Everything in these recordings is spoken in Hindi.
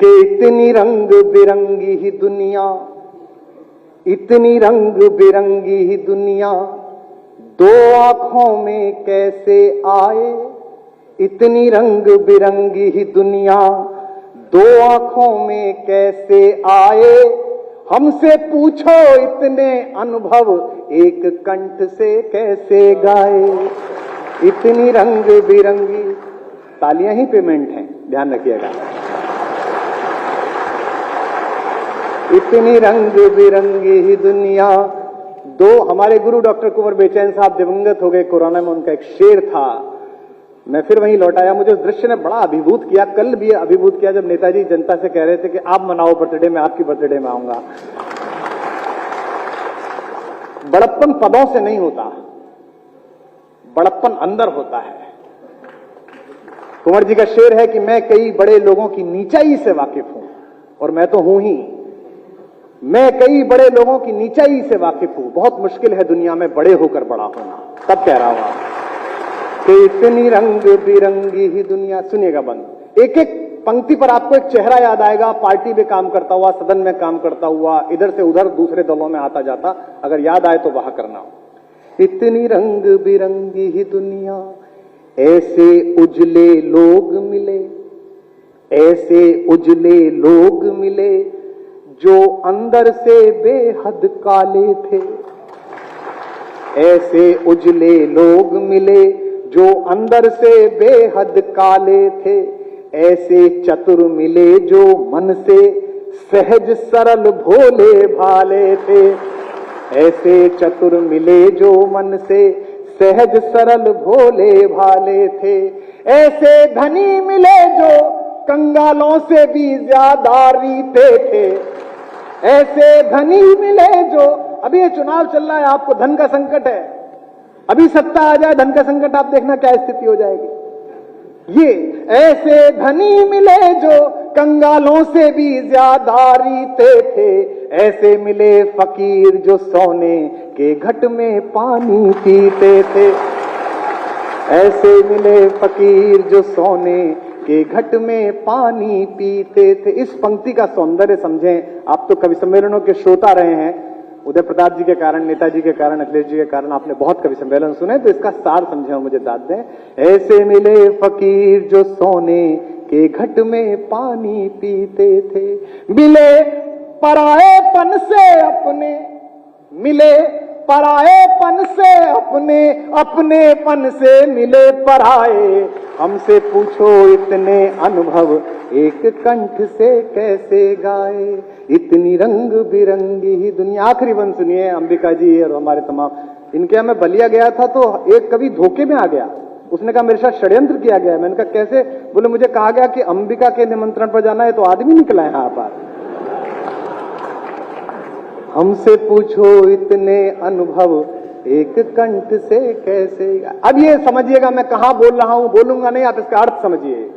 कि इतनी रंग बिरंगी ही दुनिया, इतनी रंग बिरंगी ही दुनिया दो आंखों में कैसे आए। इतनी रंग बिरंगी ही दुनिया दो आंखों में कैसे आए। हमसे पूछो इतने अनुभव एक कंठ से कैसे गाए। इतनी रंग बिरंगी, तालियां ही पेमेंट हैं, ध्यान रखिएगा। इतनी रंग बिरंगी ही दुनिया दो। हमारे गुरु डॉक्टर कुंवर बेचैन साहब दिवंगत हो गए कोरोना में, उनका एक शेर था, मैं फिर वहीं लौटाया। मुझे उस दृश्य ने बड़ा अभिभूत किया, कल भी अभिभूत किया जब नेताजी जनता से कह रहे थे कि आप मनाओ बर्थडे, मैं आपकी बर्थडे में आऊंगा। बड़प्पन पदों से नहीं होता, बड़प्पन अंदर होता है। कुंवर जी का शेर है कि मैं कई बड़े लोगों की नीचाई से वाकिफ हूं, और मैं तो हूं ही। मैं कई बड़े लोगों की नीचाई से वाकिफ हूं, बहुत मुश्किल है दुनिया में बड़े होकर बड़ा होना। तब कह रहा हूं कि इतनी रंग बिरंगी ही दुनिया। सुनिएगा बंद, एक एक पंक्ति पर आपको एक चेहरा याद आएगा, पार्टी में काम करता हुआ, सदन में काम करता हुआ, इधर से उधर दूसरे दलों में आता जाता। अगर याद आए तो वह करना। इतनी रंग बिरंगी ही दुनिया, ऐसे उजले लोग मिले, ऐसे उजले लोग मिले जो अंदर से बेहद काले थे। ऐसे उजले लोग मिले जो अंदर से बेहद काले थे। ऐसे चतुर मिले जो मन से सहज सरल भोले भाले थे। ऐसे चतुर मिले जो मन से सहज सरल भोले भाले थे। ऐसे धनी मिले जो कंगालों से भी ज्यादा रीते थे। ऐसे धनी मिले जो, अभी ये चुनाव चल रहा है, आपको धन का संकट है, अभी सत्ता आ जाए धन का संकट, आप देखना क्या स्थिति हो जाएगी। ये ऐसे धनी मिले जो कंगालों से भी ज्यादा रीते थे। ऐसे मिले फकीर जो सोने के घट में पानी पीते थे। ऐसे मिले फकीर जो सोने के घट में पानी पीते थे। इस पंक्ति का सौंदर्य समझें। आप तो कवि सम्मेलनों के श्रोता रहे हैं, उदय प्रताप जी के कारण, नेताजी के कारण, अखिलेश जी के कारण आपने बहुत कवि सम्मेलन सुने, तो इसका सार समझे और मुझे दाद दें। ऐसे मिले फकीर जो सोने के घट में पानी पीते थे। मिले पराएपन से अपने, मिले पराएपन से अपने, अपनेपन से मिले पराए। हमसे पूछो इतने अनुभव एक कंठ से कैसे गाए। इतनी रंग बिरंगी ही दुनिया। आखिरी बंद सुनिए, अंबिका जी और हमारे तमाम, इनके यहाँ मैं बलिया गया था तो एक कवि धोखे में आ गया, उसने कहा मेरे साथ षड्यंत्र किया गया है। मैंने कहा कैसे? बोले मुझे कहा गया कि अंबिका के निमंत्रण पर जाना है, तो आदमी निकला है यहाँ पर। हमसे पूछो इतने अनुभव एक कंठ से कैसे। अब ये समझिएगा मैं कहां बोल रहा हूं, बोलूंगा नहीं, आप इसका अर्थ समझिए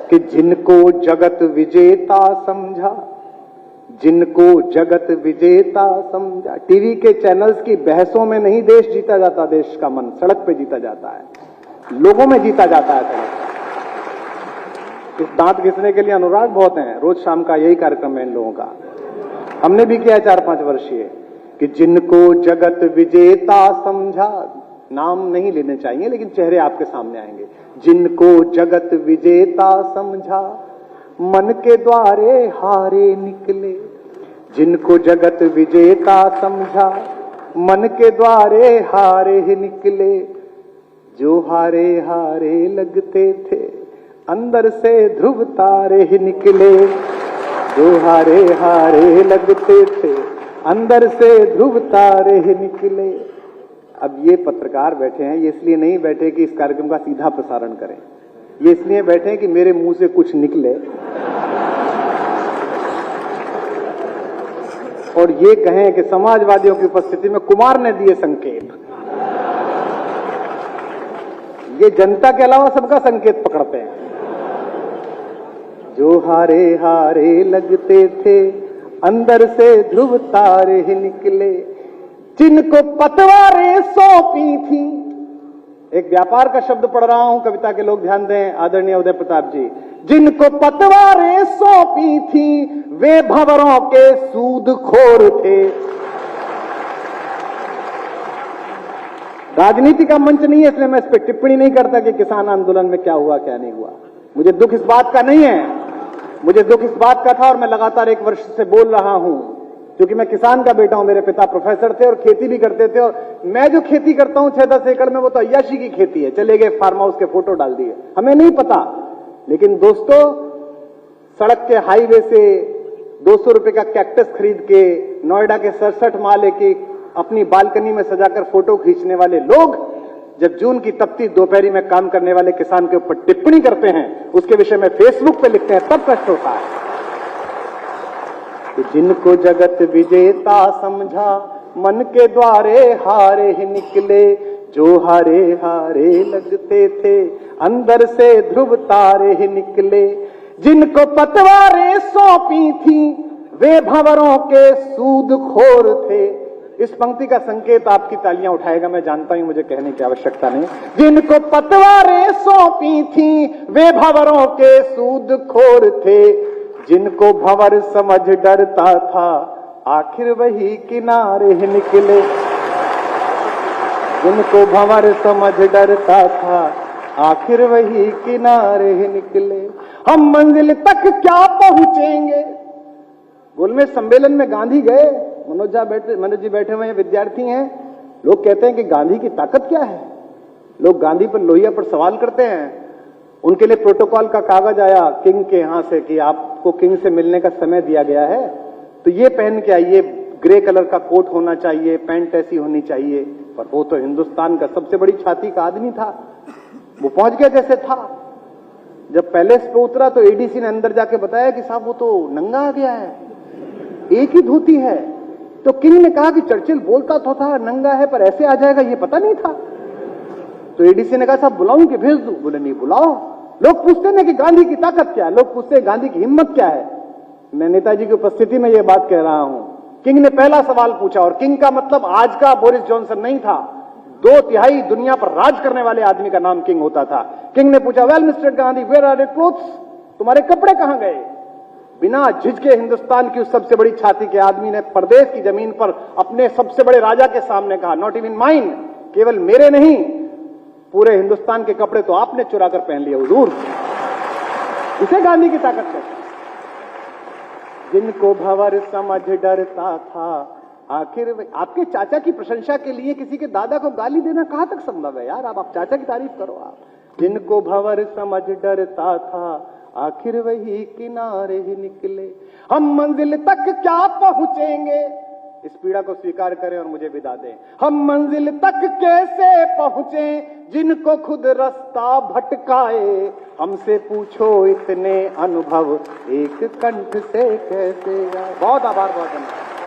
कि जिनको जगत विजेता समझा, जिनको जगत विजेता समझा। टीवी के चैनल्स की बहसों में नहीं देश जीता जाता, देश का मन सड़क पे जीता जाता है, लोगों में जीता जाता है। इस दांत घिसने के लिए अनुराग बहुत हैं, रोज शाम का यही कार्यक्रम है इन लोगों का, हमने भी किया 4-5 वर्षीय। कि जिनको जगत विजेता समझा, नाम नहीं लेने चाहिए लेकिन चेहरे आपके सामने आएंगे। जिनको जगत विजेता समझा मन के द्वारे हारे निकले। जिनको जगत विजेता समझा मन के द्वारे हारे ही निकले। जो हारे हारे लगते थे अंदर से ध्रुव तारे ही निकले। जो हारे हारे लगते थे अंदर से ध्रुव तारे ही निकले। अब ये पत्रकार बैठे हैं, ये इसलिए नहीं बैठे कि इस कार्यक्रम का सीधा प्रसारण करें, ये इसलिए बैठे हैं कि मेरे मुंह से कुछ निकले और ये कहें कि समाजवादियों की उपस्थिति में कुमार ने दिए संकेत। ये जनता के अलावा सबका संकेत पकड़ते हैं। जो हारे हारे लगते थे अंदर से ध्रुव तारे ही निकले। जिनको पतवारें सौंपी थी, एक व्यापार का शब्द पढ़ रहा हूं, कविता के लोग ध्यान दें, आदरणीय उदय प्रताप जी। जिनको पतवारें सौंपी थी वे भंवरों के सूदखोर थे। राजनीति का मंच नहीं है, इसलिए मैं इस पर टिप्पणी नहीं करता कि किसान आंदोलन में क्या हुआ क्या नहीं हुआ। मुझे दुख इस बात का नहीं है, मुझे दुख इस बात का था और मैं लगातार 1 वर्ष से बोल रहा हूं, क्योंकि मैं किसान का बेटा हूं। मेरे पिता प्रोफेसर थे और खेती भी करते थे, और मैं जो खेती करता हूं 6-10 एकड़ में, वो तो अय्याशी की खेती है। चले गए फार्म हाउस के फोटो डाल दिए, हमें नहीं पता। लेकिन दोस्तों, सड़क के हाईवे से 200 रुपए का कैक्टस खरीद के नोएडा के 67 माले की अपनी बालकनी में सजाकर फोटो खींचने वाले लोग जब जून की तपती दोपहरी में काम करने वाले किसान के ऊपर टिप्पणी करते हैं, उसके विषय में फेसबुक पे लिखते हैं, तब कष्ट होता है। तो जिनको जगत विजेता समझा मन के द्वारे हारे ही निकले, जो हारे हारे लगते थे अंदर से ध्रुव तारे ही निकले। जिनको पतवारें सौंपी थी वे भंवरों के सूदखोर थे। इस पंक्ति का संकेत आपकी तालियां उठाएगा, मैं जानता हूं, मुझे कहने की आवश्यकता नहीं। जिनको पतवारें सौंपी थी वे भंवरों के सूदखोर थे। जिनको भंवर समझ डरता था आखिर वही किनारे ही निकले। जिनको भंवर समझ डरता था आखिर वही किनारे ही निकले। हम मंजिल तक क्या पहुंचेंगे। गोलमेज सम्मेलन में गांधी गए, मनोज जी बैठे हुए हैं, विद्यार्थी हैं। लोग कहते हैं कि गांधी की ताकत क्या है। लोग गांधी पर लोहिया पर सवाल करते हैं। उनके लिए प्रोटोकॉल का कागज आया किंग के यहां से कि आपको किंग से मिलने का समय दिया गया है, तो ये पहन के आइए, ग्रे कलर का कोट होना चाहिए, पैंट ऐसी होनी चाहिए। पर वो तो हिंदुस्तान का सबसे बड़ी छाती का आदमी था, वो पहुंच गया जैसे था। जब पैलेस पे उतरा तो एडीसी ने अंदर जाके बताया कि साहब वो तो नंगा आ गया है, एक ही धोती है। तो किंग ने कहा कि चर्चिल बोलता तो था नंगा है, पर ऐसे आ जाएगा ये पता नहीं था। तो एडीसी ने कहा साहब बुलाऊं कि भेज दूं? बोले नहीं, बुलाओ। लोग पूछते हैं कि गांधी की ताकत क्या है, लोग पूछते हैं गांधी की हिम्मत क्या है। मैं नेताजी की उपस्थिति में यह बात कह रहा हूं। किंग ने पहला सवाल पूछा, और किंग का मतलब आज का बोरिस जॉनसन नहीं था। 2/3 दुनिया पर राज करने वाले आदमी का नाम किंग होता था। किंग ने पूछा, well mister Gandhi, where are your clothes? तुम्हारे कपड़े कहां गए? बिना झिझके हिंदुस्तान की उस सबसे बड़ी छाती के आदमी ने परदेश की जमीन पर अपने सबसे बड़े राजा के सामने कहा, नॉट इवन माइन, केवल मेरे नहीं, पूरे हिंदुस्तान के कपड़े तो आपने चुरा कर पहन लिए हुजूर। इसे गांधी की ताकत कहते हैं। जिनको भंवर समझ डरता था आखिर आपके चाचा की प्रशंसा के लिए किसी के दादा को गाली देना कहां तक संभव है यार। आप चाचा की तारीफ करो आप। जिनको भंवर समझ डरता था आखिर वही किनारे ही निकले। हम मंजिल तक क्या पहुंचेंगे, इस पीड़ा को स्वीकार करें और मुझे विदा दें। हम मंजिल तक कैसे पहुंचे जिनको खुद रास्ता भटकाए। हमसे पूछो इतने अनुभव एक कंठ से कैसे आए। बहुत आभार, बहुत धन्यवाद।